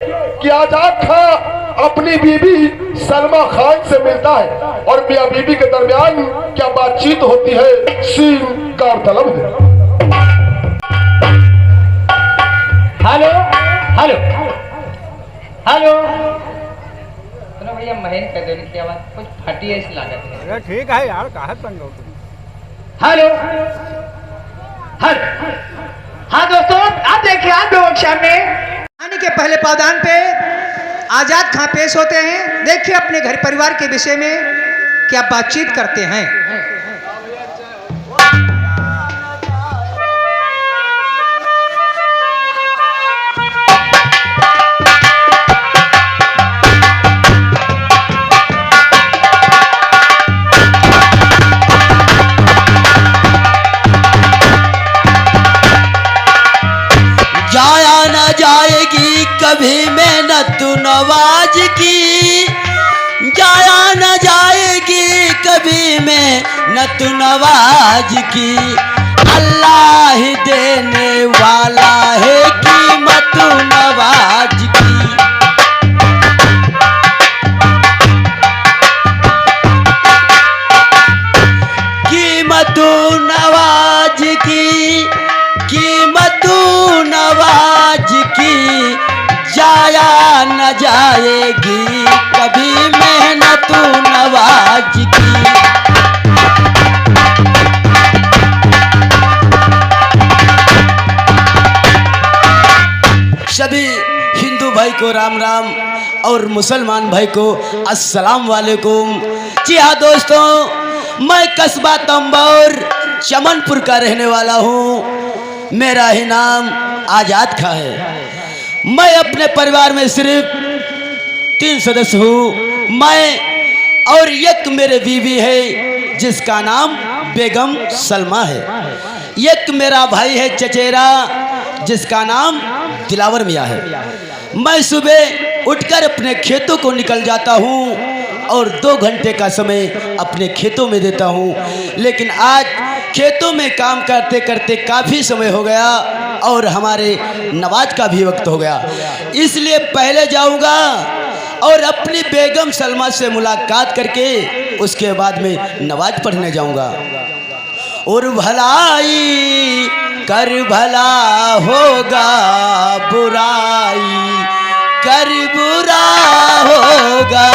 कि आजाद खां अपनी बीबी सलमा खान से मिलता है और मियां बीबी के दरमियान क्या बातचीत होती है, सीन गौरतलब है। हेलो हेलो हेलो, सुनो भैया, महेन कह दो, इनकी आवाज कुछ फटी है, इस लागत है। अरे ठीक है यार, कहाँ बन रहा तुम? हेलो हेलो, हाँ दोस्तों, आप देखिए, आप लोग सामने आने के पहले पावदान पे आजाद खां पेश होते हैं। देखिए अपने घर परिवार के विषय में क्या बातचीत करते हैं। जाया न जाएगी कभी मेहनत नवाज की, जाया न जाएगी कभी मेहनत नवाज की। अल्लाह ही देने वाला है कीमत नवाज की। कीमत नवाज की, कीमत नवाज की, जाया न जाएगी कभी मेहनत नवाज की। सभी हिंदू भाई को राम राम और मुसलमान भाई को अस्सलाम वालेकुम। जी हाँ दोस्तों, मैं कस्बा तंबौर चमनपुर का रहने वाला हूँ। मेरा ही नाम आजाद खां है। मैं अपने परिवार में सिर्फ 3 सदस्य हूँ। मैं और एक मेरे बीवी है जिसका नाम बेगम सलमा है। एक मेरा भाई है चचेरा जिसका नाम दिलावर मियाँ है। मैं सुबह उठकर अपने खेतों को निकल जाता हूँ और 2 घंटे का समय अपने खेतों में देता हूँ। लेकिन आज खेतों में काम करते करते काफ़ी समय हो गया और हमारे नमाज का भी वक्त हो गया, इसलिए पहले जाऊँगा और अपनी बेगम सलमा से मुलाकात करके उसके बाद में नमाज पढ़ने जाऊँगा। और भलाई कर भला होगा, बुराई कर बुरा होगा।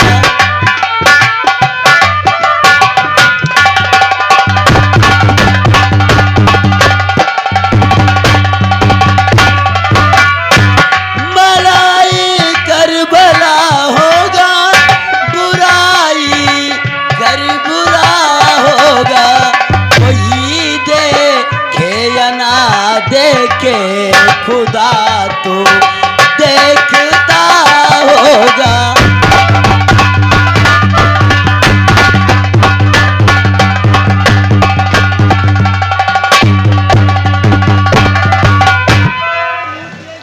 देखे खुदा तो देखता होगा।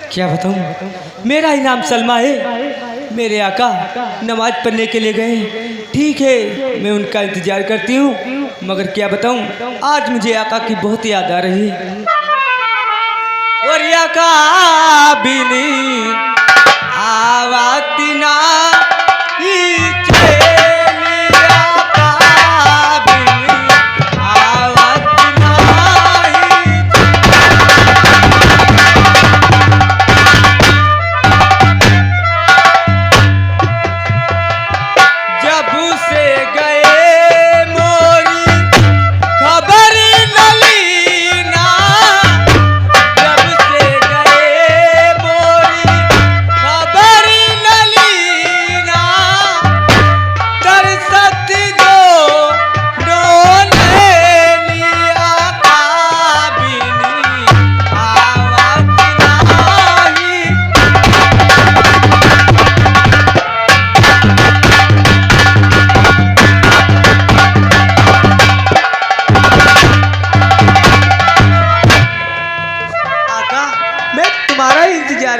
क्या बताऊं, मेरा ही नाम सलमा है। मेरे आका नमाज पढ़ने के लिए गए। ठीक है, मैं उनका इंतजार करती हूँ, मगर क्या बताऊं, आज मुझे आका की बहुत याद आ रही है। और आका बिनी आवाती ना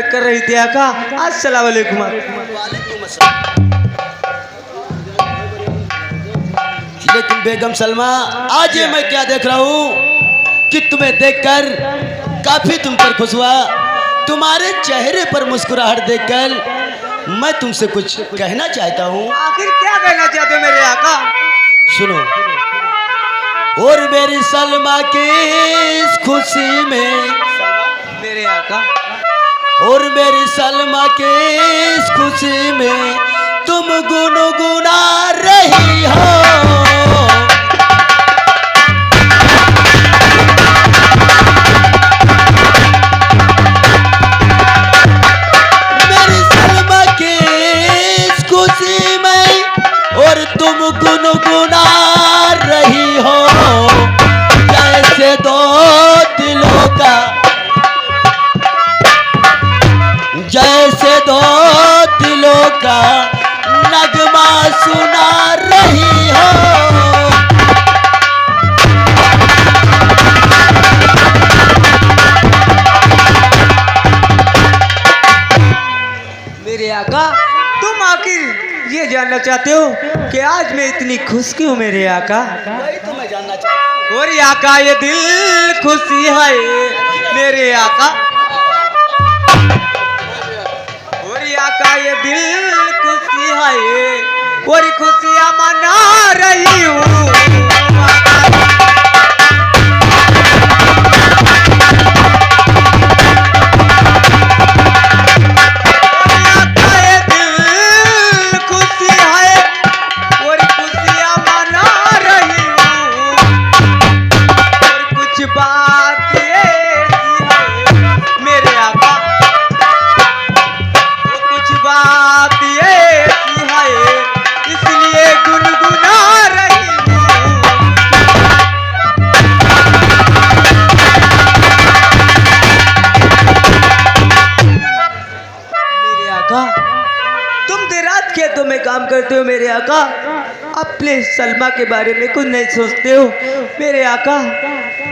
कर रही थी आका। अस्सलाम वालेकुम। लेकिन बेगम सलमा, आज ये मैं क्या देख रहा हूँ कि तुम्हें देखकर काफी तुम पर खुश हुआ। तुम्हारे चेहरे पर मुस्कुराहट देखकर मैं तुमसे कुछ कहना चाहता हूँ। आखिर क्या कहना चाहते हो मेरे आका? सुनो। और मेरी सलमा की इस खुशी में मेरे आका, और मेरी सलमा की इस खुशी में तुम गुनगुना रही हो। मेरी सलमा की इस खुशी में और तुम गुनगुना रही हो। जैसे दो दिलों का, जैसे दो दिलों का नगमा सुना रही हो। मेरे आका, तुम आखिर ये जानना चाहते हो कि आज मैं इतनी खुश क्यों मेरे आका? वही तो मैं जानना चाहता हूँ। और आका ये दिल खुशी है मेरे आका, और आका ये दिल खुशी है और खुशियाँ मना रही हूँ। काम करते हो मेरे आका, अपने सलमा के बारे में कुछ नहीं सोचते हो मेरे आका।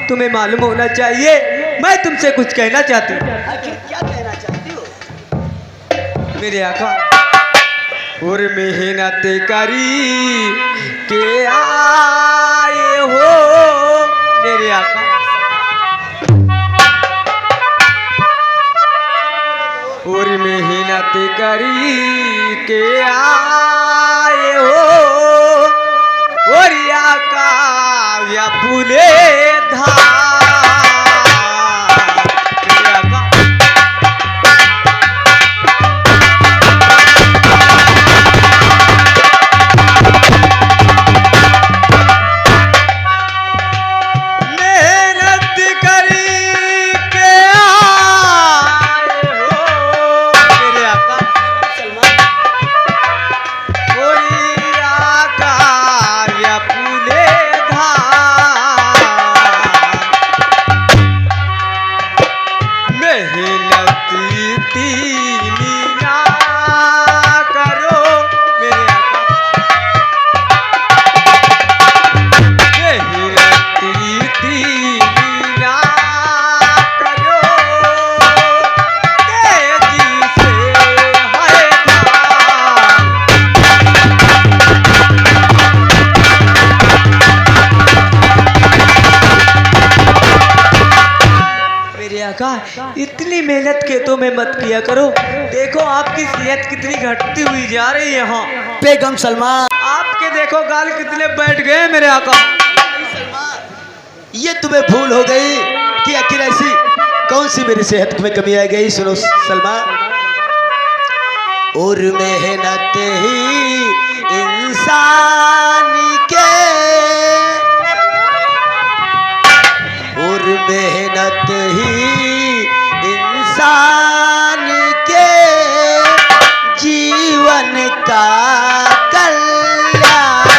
तुम्हें मालूम होना चाहिए मैं तुमसे कुछ कहना चाहती हूँ। आखिर क्या कहना चाहती हो मेरे आका? और मेहनत करी के आए हो मेरे आका, और मेहनत करी के आए हो और आका या फूले इतनी मेहनत के तो मैं मत किया करो। देखो आपकी सेहत कितनी घटती हुई जा रही है। यहाँ बेगम सलमा, आपके देखो गाल कितने बैठ गए मेरे आका। ये तुम्हें भूल हो गई कि आखिर ऐसी कौन सी मेरी सेहत में कमी आ गई। सुनो सलमा, और मेहनत ही इंसान के, और मेहनत ही इंसान के जीवन का कल्याण।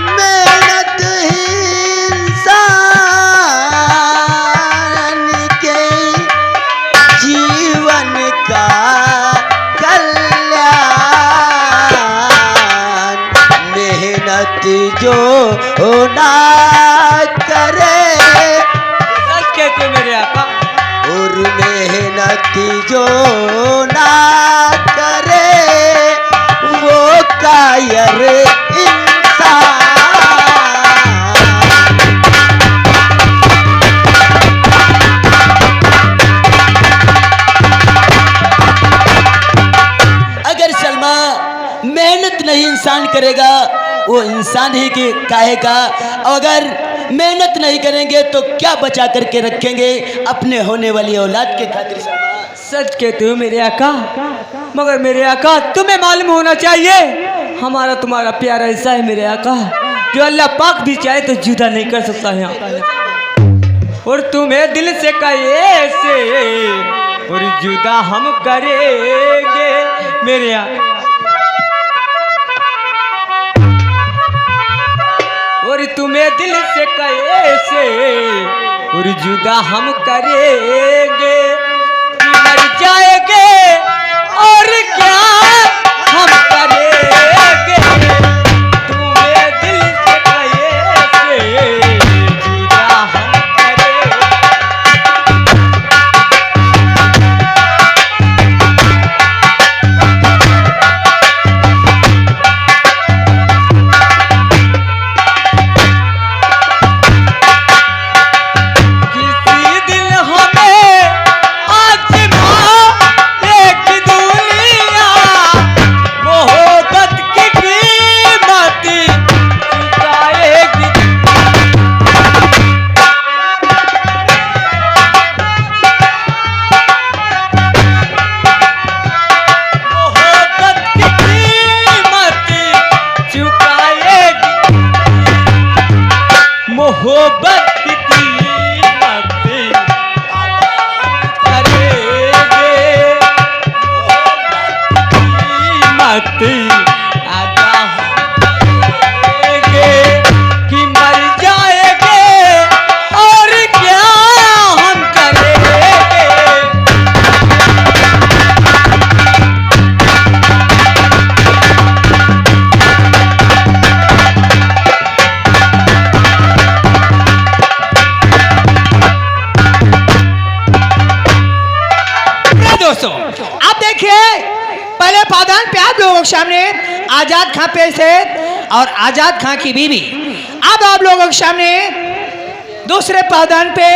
मेहनत ही इंसान के जीवन का जो ना करे, सच कहते मेरे आका, और मेहनत जो ना करे वो का वो इंसान ही के काहे का। अगर मेहनत नहीं करेंगे तो क्या बचा करके रखेंगे अपने होने वाली औलाद के खातिर। सच कहते हो मेरे आका, मगर मेरे आका तुम्हें मालूम होना चाहिए हमारा तुम्हारा प्यार ऐसा है मेरे आका, जो अल्लाह पाक भी चाहे तो जुदा नहीं कर सकता है। और तुम्हें दिल से कहे से और जुदा हम करेंगे मेरे आका, और तुम्हें दिल से कहे से और जुदा हम करेंगे, मर जाएंगे और क्या हम करेंगे, तुम्हें दिल से कहे से जुदा हम करेंगे। किसी दिन हमें आजमा एक दुनिया, मोहब्बत की कीमत चुकाएगी। मोहब्बत की कीमत चुकाएगी, मोहब्बत की कीमत करेंगे, मोहब्बत की कीमत अदा करेंगे, कि मर जाएंगे और क्या हम करेंगे। दोस्तों आप देखिए, पहले पावदान पे आप लोगों के सामने आजाद खां पेश है और आजाद खां की बीवी। अब आप लोगों के सामने दूसरे पावदान पे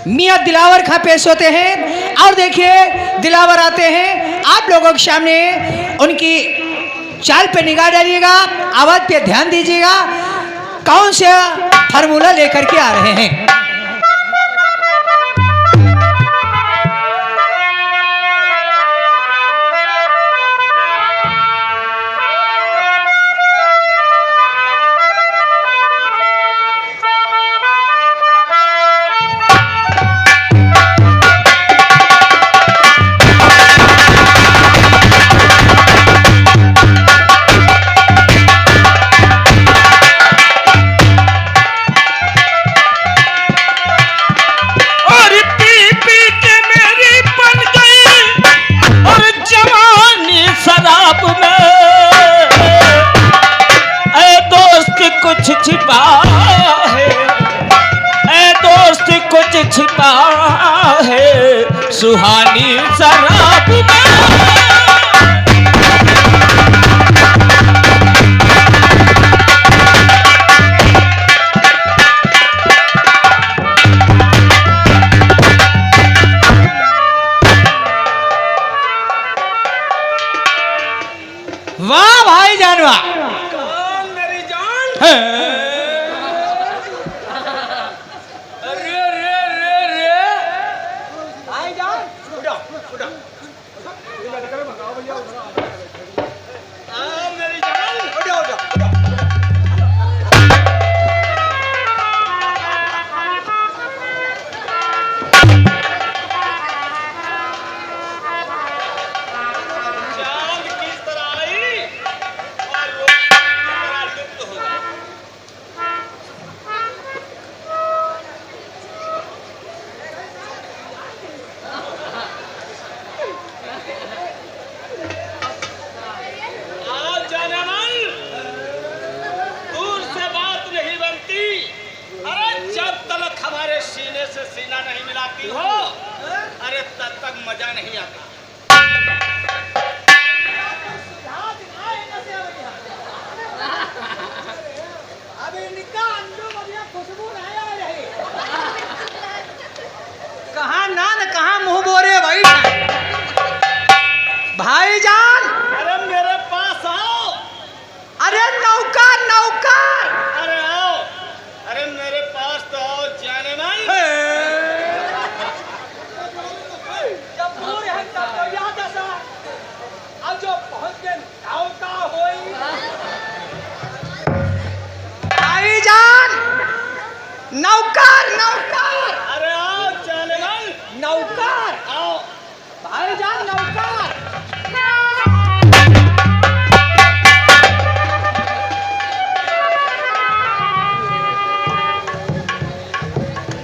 मियां दिलावर खां पेश होते हैं। और देखिए दिलावर आते हैं, आप लोगों के सामने उनकी चाल पे निगाह डालिएगा, आवाज पे ध्यान दीजिएगा, कौन सा फार्मूला लेकर के आ रहे हैं। छिपा है ए दोस्त, कुछ छिपा है सुहानी शराब में। वाह भाई जानवा, मेरी जान सीना नहीं मिलाती हो, अरे तब तक मजा नहीं आता। कहाँ नान कहाँ मुंह बोरे भाई भाईजान, अरे मेरे पास आओ। अरे नौका नौकर नौकर अरे आओ चले भाई नौकर आओ भाईजान नौकर।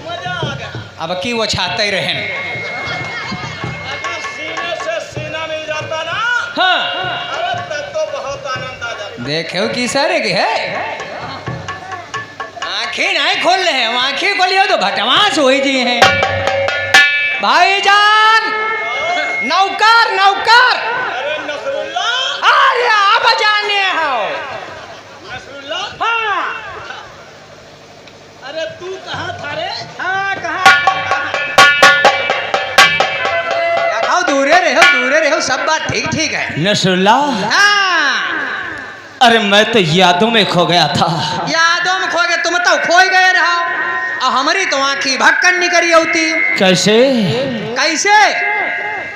मजा आ गया। अब की वो छाते ही रहें। अगर सीने से सीना मिल जाता ना हाँ अरे तब तो बहुत आनंद आ जाता। देखो कि सारे के है आंखें नहीं खोल रहे हैं, आंखें खोलिए तो भटवास हो ही जी हैं। भाईजान नौकर नौकर अरे नसरुल्ला अरे आप जाने हो। नसरुल्ला हाँ अरे तू कहाँ था रे? हाँ कहाँ दूरे रहो सब बात ठीक ठीक है। नसरुल्ला, हाँ अरे मैं तो यादों में खो गया था। यादों में खो गए, तुम तो खो ही गए रहो और हमारी तो आंखी भक्कन निकली होती। कैसे? कैसे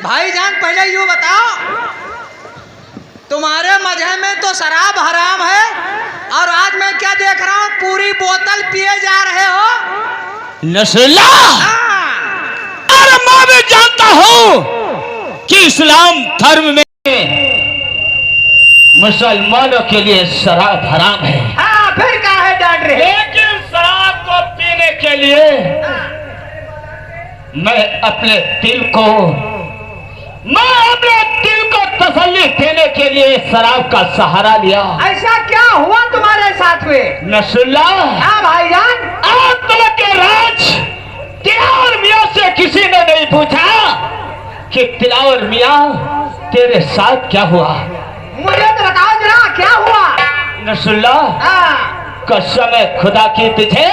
भाईजान पहले यूं बताओ, तुम्हारे मजहब में तो शराब हराम है और आज मैं क्या देख रहा हूँ पूरी बोतल पिए जा रहे हो। नसरुल्ला, हाँ, अरे मैं भी जानता हूँ कि इस्लाम धर्म में मुसलमानों के लिए शराब हराम है। हाँ फिर क्या है डांट रहे। लेकिन शराब को पीने के लिए मैं अपने दिल को तसल्ली देने के लिए शराब का सहारा लिया। ऐसा क्या हुआ तुम्हारे साथ में? नसरुल्ला, हाँ भाईजान आज तक के राज तिलावर मियाँ से किसी ने नहीं पूछा कि तिलावर मियाँ तेरे साथ क्या हुआ। मुझे तो बताओ जरा क्या हुआ। नसरुल्ला, हाँ कसम है खुदा की तुझे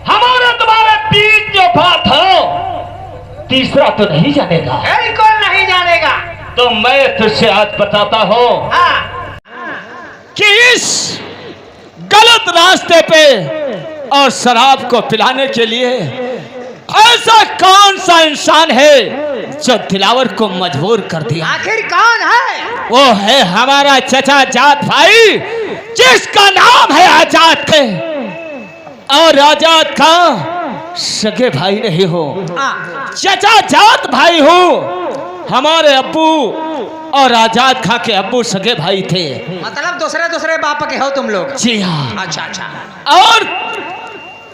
हमारे तुम्हारे बीच जो बात हो तीसरा तो नहीं जानेगा। बिल्कुल नहीं जानेगा। तो मैं तुझसे आज बताता हूँ हाँ कि इस गलत रास्ते पे और शराब को पिलाने के लिए ऐसा कौन सा इंसान है जो दिलावर को मजबूर कर दिया। आखिर कौन है? वो है हमारा चचा जात भाई जिसका नाम है आजाद के, और आजाद का सगे भाई नहीं हो, हाँ चचा जात भाई हो। हमारे अब्बू और आजाद खां के अब्बू सगे भाई थे। मतलब दूसरे बाप के हो तुम लोग? जी हाँ। अच्छा अच्छा। और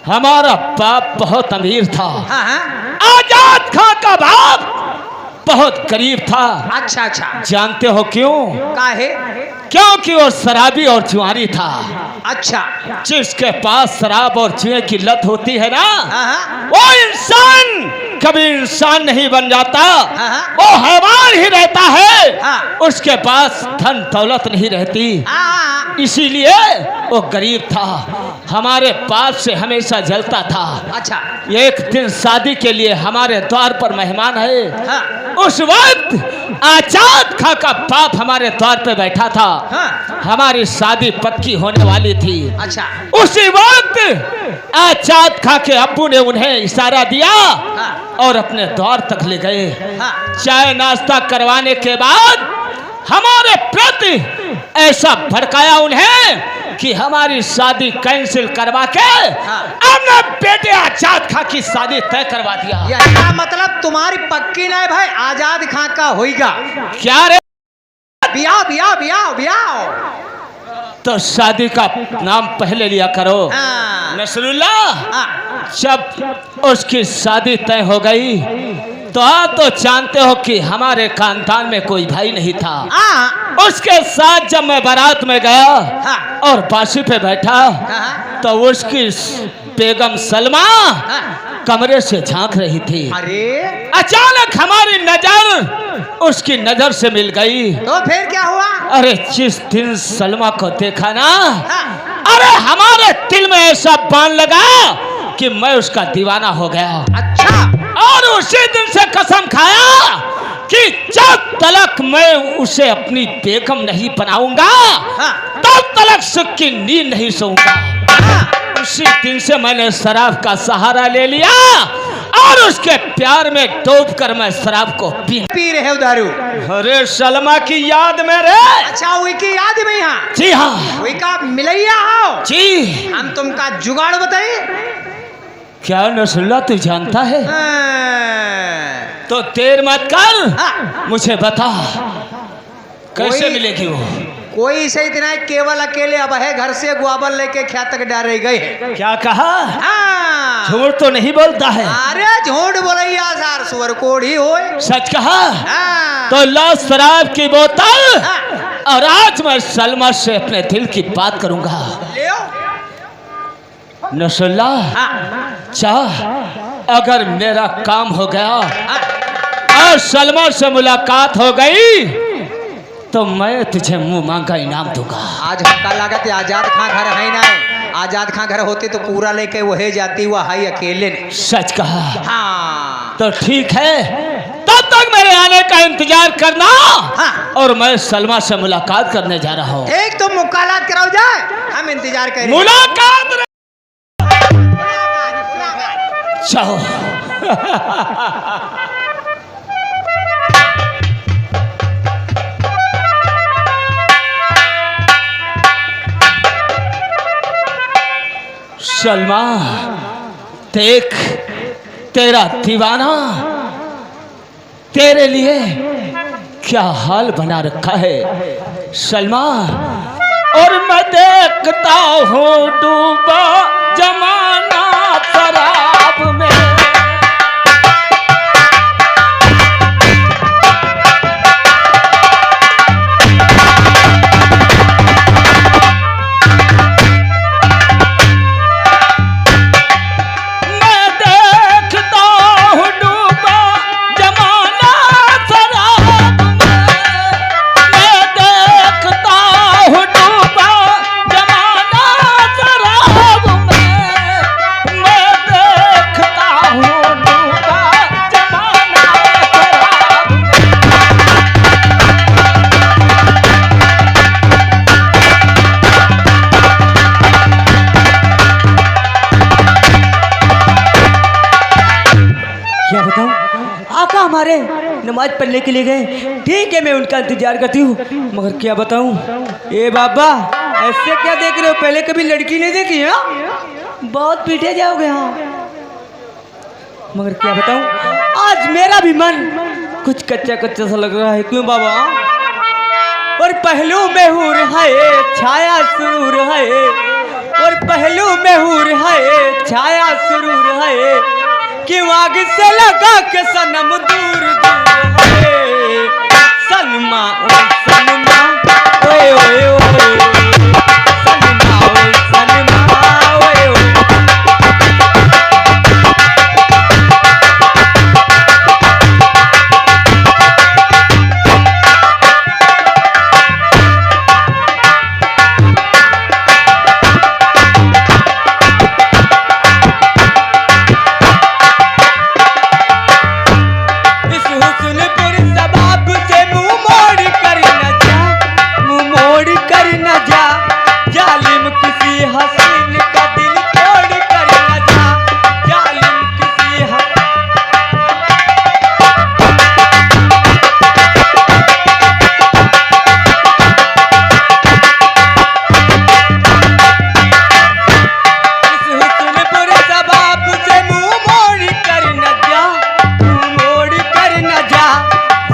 हमारा बाप बहुत अमीर था। हाँ हाँ आजाद खां का बाप बहुत गरीब था। अच्छा अच्छा। जानते हो क्यों? काहे? क्योंकि वो शराबी और जुआरी था। अच्छा जिसके पास शराब और जुए की लत होती है ना, हाँ हाँ वो इंसान कभी इंसान नहीं बन जाता, हाँ। वो हैवान ही रहता है। हाँ। उसके पास धन दौलत नहीं रहती, हाँ इसीलिए वो गरीब था। हमारे पाप से हमेशा जलता था। अच्छा एक दिन शादी के लिए हमारे द्वार पर मेहमान है। हाँ उस वक्त आजाद खां का बाप हमारे द्वार पर बैठा था। हाँ हमारी शादी पक्की होने वाली थी। अच्छा उसी वक्त आजाद खां के अब्बू ने उन्हें इशारा दिया हाँ और अपने द्वार तक ले गए। हाँ चाय नाश्ता करवाने के बाद हमारे प्रति ऐसा भड़काया उन्हें कि हमारी शादी कैंसिल करवा के हमने बेटे आजाद खां की शादी तय करवा दिया। यह मतलब तुम्हारी पक्की नहीं भाई आजाद खां का होएगा। क्या रे? बियाह बियाह बियाह बियाह। तो शादी का नाम पहले लिया करो। हाँ नसरुल्ला, हाँ जब उसकी शादी तय हो गई तो आप तो जानते हो कि हमारे खानदान में कोई भाई नहीं था। हाँ उसके साथ जब मैं बारात में गया हाँ और बासी पे बैठा हाँ तो उसकी बेगम सलमा हाँ। कमरे से झांक रही थी। अरे अचानक हमारी नजर उसकी नजर से मिल गई। तो फिर क्या हुआ? अरे जिस दिन सलमा को देखा ना, हाँ अरे हमारे दिल में ऐसा बाण लगा कि मैं उसका दीवाना हो गया। अच्छा और उसी दिन से कसम खाया कि जब तलक मैं उसे अपनी बेगम नहीं बनाऊंगा हाँ तब तलक सुख की नींद नहीं सोऊंगा। हाँ उसी दिन से मैंने शराब का सहारा ले लिया और उसके प्यार में डूबकर मैं शराब को पी रहे हो दारू? अरे सलमा की याद में रे। अच्छा वही की याद में यहाँ? जी हाँ वही का मिलैया हो? जी। हम तुमका जुगाड़ बताइए। क्या नसरुल्ला तू जानता है? हाँ। तो देर मत कर, हाँ। मुझे बता कैसे कोई- मिलेगी वो? कोई सही इतना केवल अकेले अब है घर से ग्वाबर लेके क्या तक डाले गए हैं। क्या कहा? हाँ। झूठ तो नहीं बोलता है? अरे झूठ बोलैया सार सुअर कोढ़ी होए। सच कहा? हाँ। तो लो शराब की बोतल, हाँ। और आज मैं सलमा से अपने दिल की बात करूंगा। ले आओ। नसरुल्ला हाँ। चाह, अगर मेरा काम हो गया हाँ। और सलमा से मुलाकात हो गई तो मैं तुझे मुंह मांगा इनाम दूंगा। आज हमका लागत है आजाद खां घर है ना, आजाद खां घर होते तो पूरा लेके वही जाती हुआ हाई अकेले ने। सच कहा? हाँ। तो ठीक है, तब तक मेरे आने का इंतजार करना। हाँ। और मैं सलमा से मुलाकात करने जा रहा हूँ। एक तो मुकालात कराओ जाए, हम इंतजार करें। मुलाकात जाओ। सलमा देख, तेरा दीवाना तेरे लिए क्या हाल बना रखा है सलमा। और मैं देखता हूँ डूबा जमाना शराब में। क्या बताऊं, आका हमारे नमाज पढ़ने के लिए गए। ठीक है, मैं उनका इंतजार करती हूँ, मगर क्या बताऊं। ए बाबा, ऐसे क्या देख रहे हो? पहले कभी लड़की नहीं देखी? हाँ, बहुत पीटे जाओगे। हाँ, मगर क्या बताऊं, आज मेरा भी मन कुछ कच्चा कच्चा सा लग रहा है। क्यों बाबा? और पहलू में हूर है छाया सुरूर है, और पहलू में हूर है छाया सुरूर है। क्यों आग से लगा के सनम दूर दूर है। सलमा ओ सलमा, ओए ओए ओए, सलमा ओ सलमा, ओए ओए। इस हुस्न पर सबाब से मुंह मोड़ कर न जा, मुंह मोड़ कर न जा। जालिम किसी हसीन का दिल तोड़ कर न जा, जालिम किसी इस हुस्न पर सबाब से मुंह मोड़ कर न जा, मुंह मोड़ कर न जा।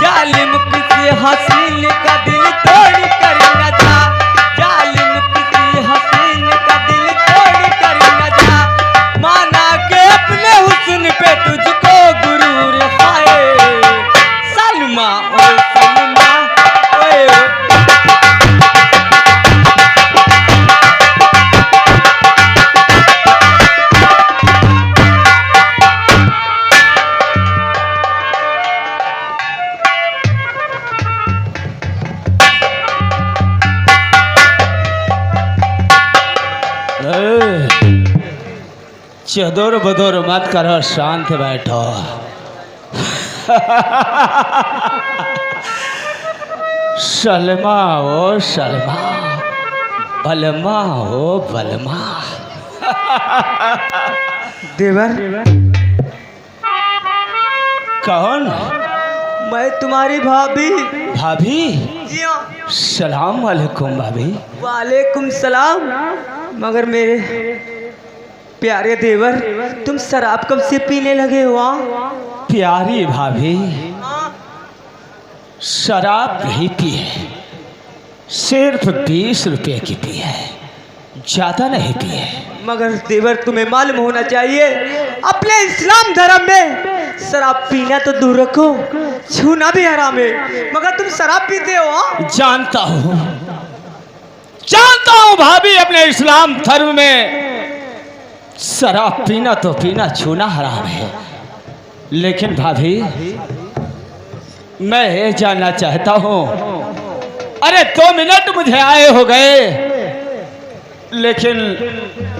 जालिम किसी हसीन का दिल तोड़ कर न जा, जालिम किसी हसीन का दिल तोड़ कर न जा। माना के अपने हुस्न पे तुझको गुरूर है। सलमा ओ सलमा, ओए ओए। चदोर बदोर मत करो, शांत बैठो। सलमा ओ सलमा, बलमा ओ बलमा। देवर, कौन? मैं तुम्हारी भाभी। भाभी? जी हाँ। सलाम वालेकुम भाभी। वालेकुम सलाम। मगर मेरे प्यारे देवर, तुम शराब कब से पीने लगे हो? प्यारी भाभी, शराब नहीं पी है, सिर्फ 20 रुपए की पी है, ज्यादा नहीं पी है। मगर देवर, तुम्हें मालूम होना चाहिए अपने इस्लाम धर्म में शराब पीना तो दूर रखो, छूना भी हराम है, मगर तुम शराब पीते हो? जानता हूँ भाभी, अपने इस्लाम धर्म में शराब पीना तो पीना, छूना हराम है। लेकिन भाभी, मैं ये जानना चाहता हूँ, अरे 2 मिनट मुझे आए हो गए, लेकिन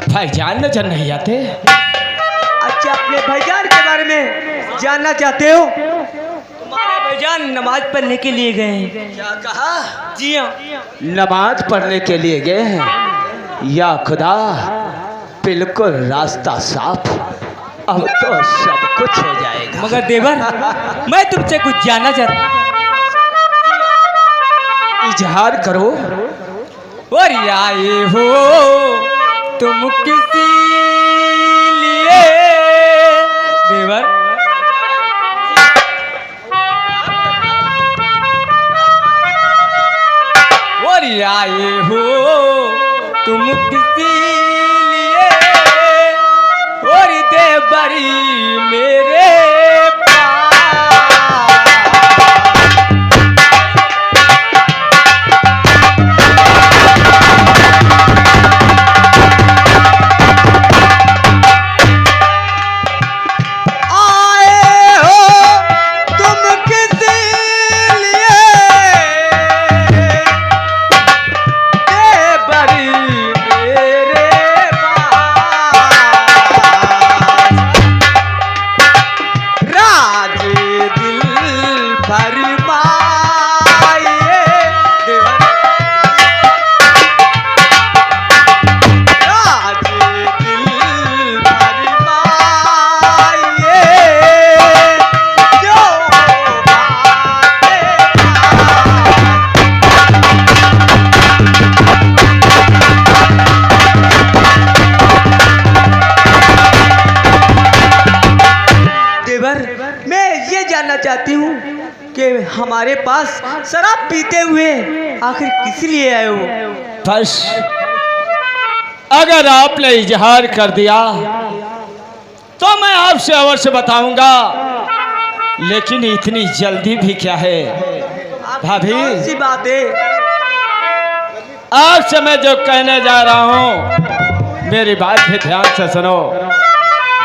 भाईजान नजर नहीं आते। अच्छा, अपने भाईजान के बारे में जानना चाहते हो? तुम्हारे भाईजान नमाज पढ़ने के लिए गए हैं। क्या कहा? जी हाँ, नमाज पढ़ने के लिए गए हैं। या खुदा, बिल्कुल रास्ता साफ, अब तो सब कुछ हो जाएगा। मगर देवर, मैं तुमसे कुछ जानना चाहता हूँ। इजहार करो। और आए हो तुम किसी लिए देवर? और आए हो तुम किसी लिए, और देवरी मेरे चाहती हूँ कि हमारे पास शराब पीते हुए आखिर किस लिए आए हो? बस अगर आपने इजहार कर दिया तो मैं आपसे अवश्य बताऊंगा, लेकिन इतनी जल्दी भी क्या है भाभी? सी बात है, आपसे मैं जो कहने जा रहा हूँ मेरी बात भी ध्यान से सुनो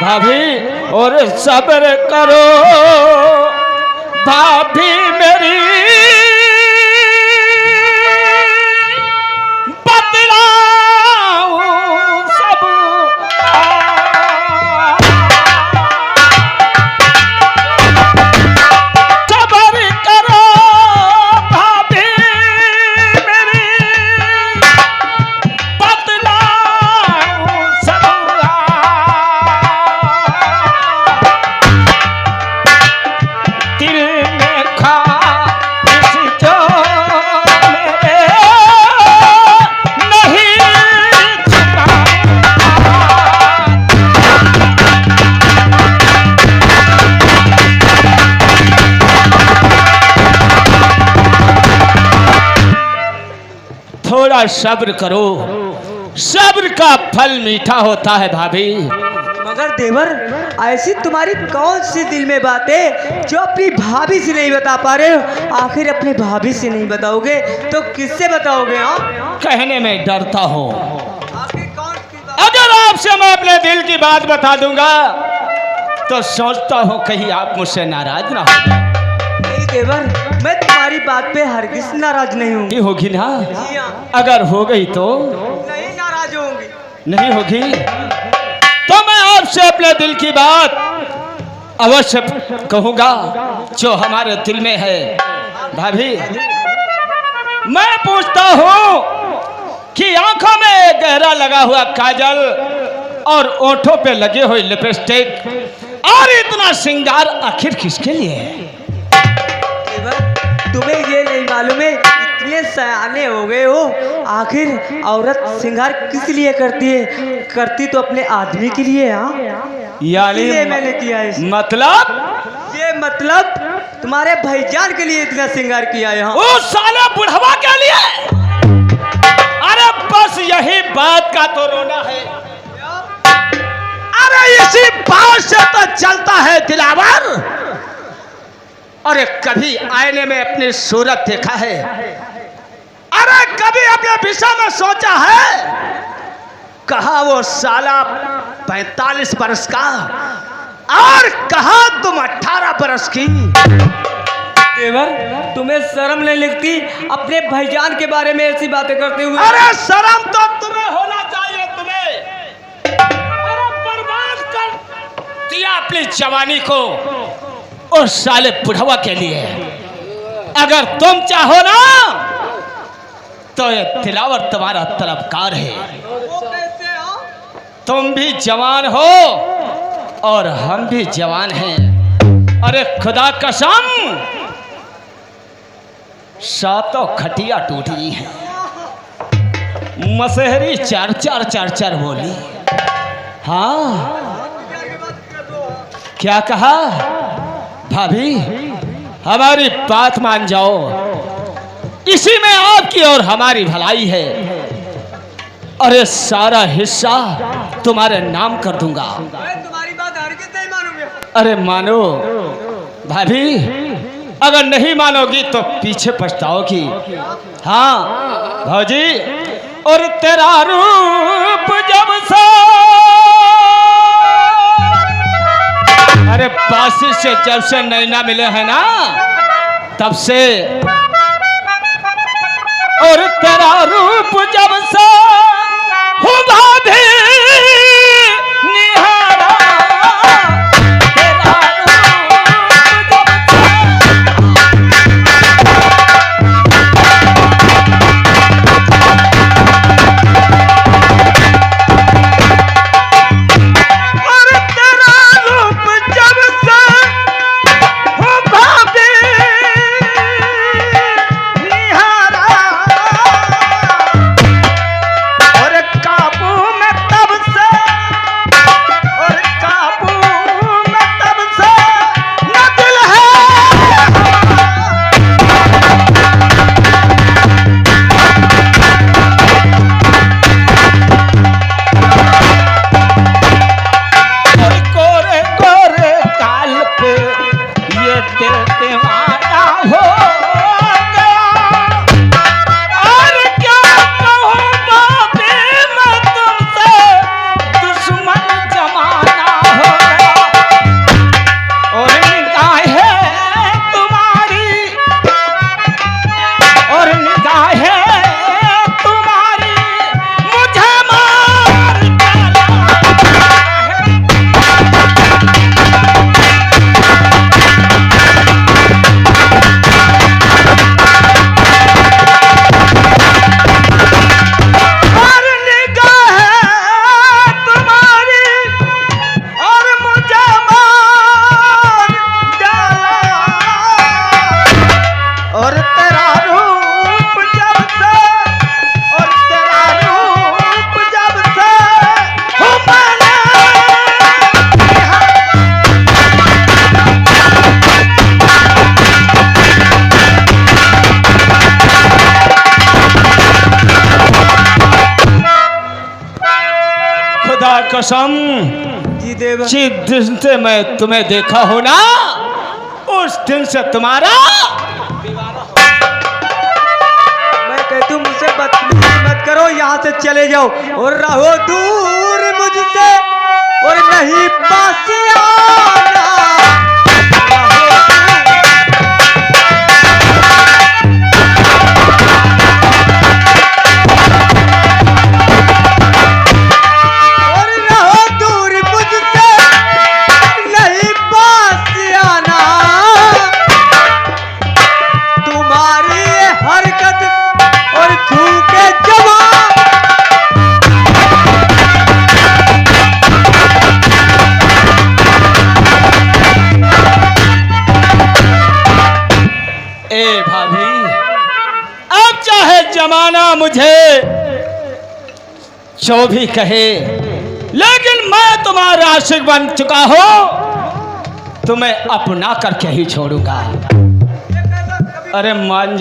भाभी, और सब्र करो भाभी मेरी, बतलाऊं सब सब्र करो भाभी मेरी, बतलाऊं सब दिल में खा जो मेरे नहीं छुपा। थोड़ा सब्र करो, सब्र का फल मीठा होता है भाभी। मगर देवर, ऐसी तुम्हारी कौन सी दिल में बात है जो अपनी भाभी से नहीं बता पा रहे हो? आखिर अपने भाभी से नहीं बताओगे तो किससे बताओगे? हाँ, कहने में डरता हूँ, आखिर कौन सी बात? अगर आपसे मैं अपने दिल की बात बता दूंगा तो सोचता हूँ कहीं आप मुझसे नाराज ना हो जाए। नहीं देवर, मैं तुम्हारी बात पे हरगिज नाराज नहीं हूँ। नहीं होगी ना? जी हाँ, अगर हो गई तो? नहीं नाराज होंगी। नहीं होगी तो मैं आपसे अपने दिल की बात अवश्य कहूंगा जो हमारे दिल में है भाभी। मैं पूछता हूं कि आंखों में गहरा लगा हुआ काजल और ओठों पे लगे हुए लिपस्टिक और इतना श्रृंगार आखिर किसके लिए है? देवर, तुम्हें ये नहीं मालूम है इतने सयाने हो गए हो। आखिर औरत श्रृंगार किस लिए करती है? करती तो अपने आदमी के लिए। हाँ, यानी इसलिए मैंने किया है। मतलब ये मतलब तुम्हारे भाईजान के लिए इतना श्रृंगार किया है। हाँ। वो साला बुढ़वा के लिए। अरे बस यही बात का तो रोना है। अरे इसी बात से तो चलता है दिलावर। अरे कभी आईने में अपनी सूरत देखा है? अरे कभी अपने विषय में सोचा है? कहा वो साला 45 बरस का और कहा तुम 18 बरस की। देवर, तुम्हें शर्म नहीं लगती अपने भाईजान के बारे में ऐसी बातें करते हुए? अरे शर्म तो तुम्हें होना चाहिए। तुम्हें अरे बर्बाद कर दिया अपनी जवानी को उस साले बुढ़वा के लिए। अगर तुम चाहो ना तो ये दिलावर तुम्हारा तलबकार है। तुम भी जवान हो और हम भी जवान हैं। अरे खुदा कसम सातों खटिया टूटी है। मसहरी चार चार बोली। हाँ, क्या कहा? भाभी हमारी बात मान जाओ। इसी में आपकी और हमारी भलाई है। अरे सारा हिस्सा तुम्हारे नाम कर दूंगा। तुम्हारी बात हरगिज़ नहीं मानूंगा। अरे मानो भाभी, अगर नहीं मानोगी तो पीछे पछताओगी। हाँ भौजी, और तेरा रूप जब से अरे बासी से जब से नैना मिले हैं ना तब से, और तेरा रूप जब से हुआ भी निहारा, तेरा रूप जब और तेरा रूप जब से हुआ भी निहारा, और काबू में तब से, और काबू में तब से न दिल है। और कोरे कोरे काल पे ये दिल दीवाना हो गया। और क्या कहूँ बाबी, मैं तुमसे दुश्मन जमाना हो गया। और निगाहें तुम्हारी, और निगाहें तुम्हारी मुझे मार डाला है। और निगाहें तुम्हारी और मुझे मार डाला, और तेरा रूप जब से, और तेरा रूप जब से हो मैंने खुदा कसम, जी देवर, जिस दिन से मैं तुम्हें देखा हो ना उस दिन से तुम्हारा मैं कहती हूँ मुझसे बदतमीजी मत करो, यहाँ से चले जाओ और रहो दूर मुझसे, और नहीं पास आना। और रहो दूर मुझसे, नहीं पास आना। तुम्हारी ये हरकत और थूके जवान मुझे जो भी कहे, लेकिन मैं तुम्हारा आशिक बन चुका हूं, तुम्हें अपना करके ही छोड़ूंगा। अरे मान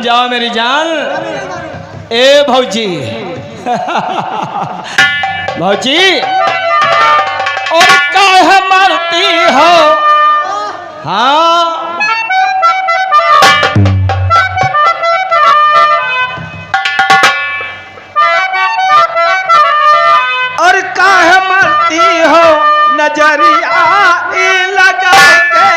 जाओ मेरी जान। ए भौजी भौजी, और काहे मरती हो? हाँ, और काहे मरती हो? नजरिया लगा के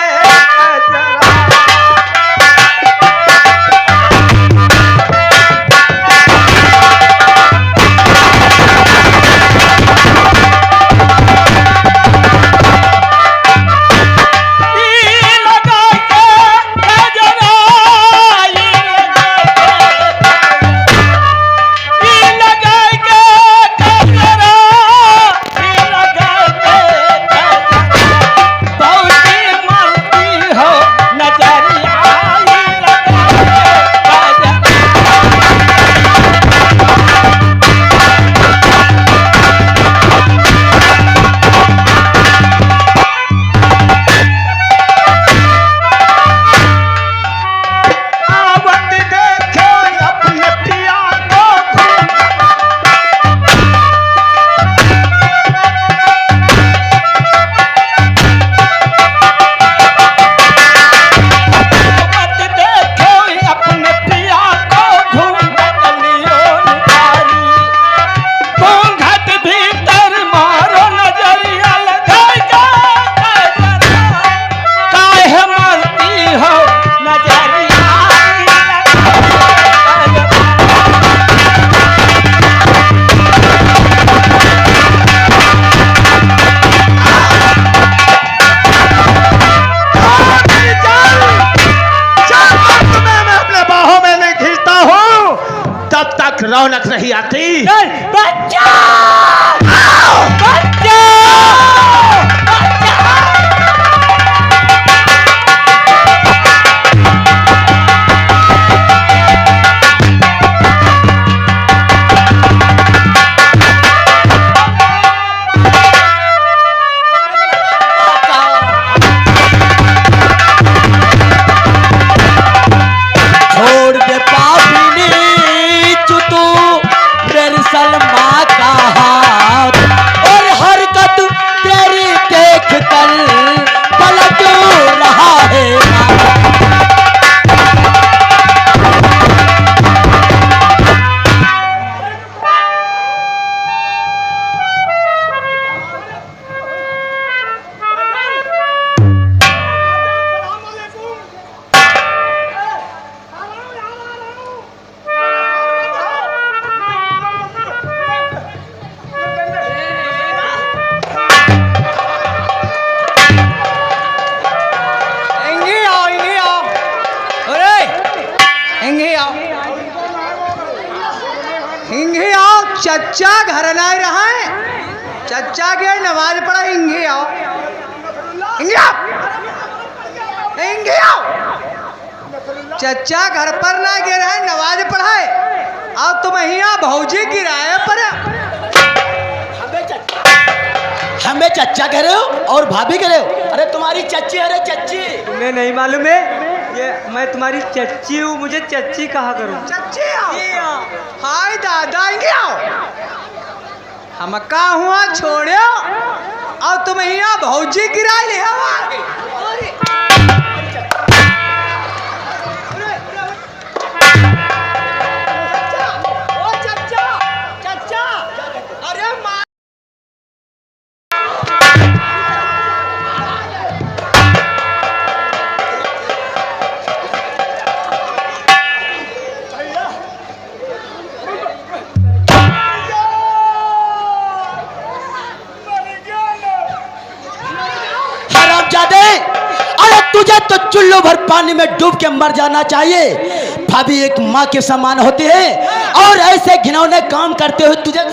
रौनक नहीं आती। बच्चा! बच्चा! चच्चा घर नहीं रहा है, चच्चा के नमाज पढ़ा। इंगे आओ, इंगे आओ, इंगे आओ। चच्चा घर पर ना गिरा है, नमाज पढ़ाए। अब तुम यहाँ भौजी गिराए पर हमें चच्चा कह रहे हो और भाभी कह रहे हो? अरे तुम्हारी चच्ची, अरे चच्ची तुम्हें नहीं मालूम है? ये मैं तुम्हारी चच्ची हूँ, मुझे चच्ची कहा करो। चच्ची आओ, हाय दादा इंगे आओ। हम का हुआ छोड़ो, अब तुम यहाँ भौजी गिरा ले। तुझे तो चुल्लू भर पानी में डूब के मर जाना चाहिए। भाभी एक माँ के समान होती है और ऐसे घिनौने काम करते हुए तुझे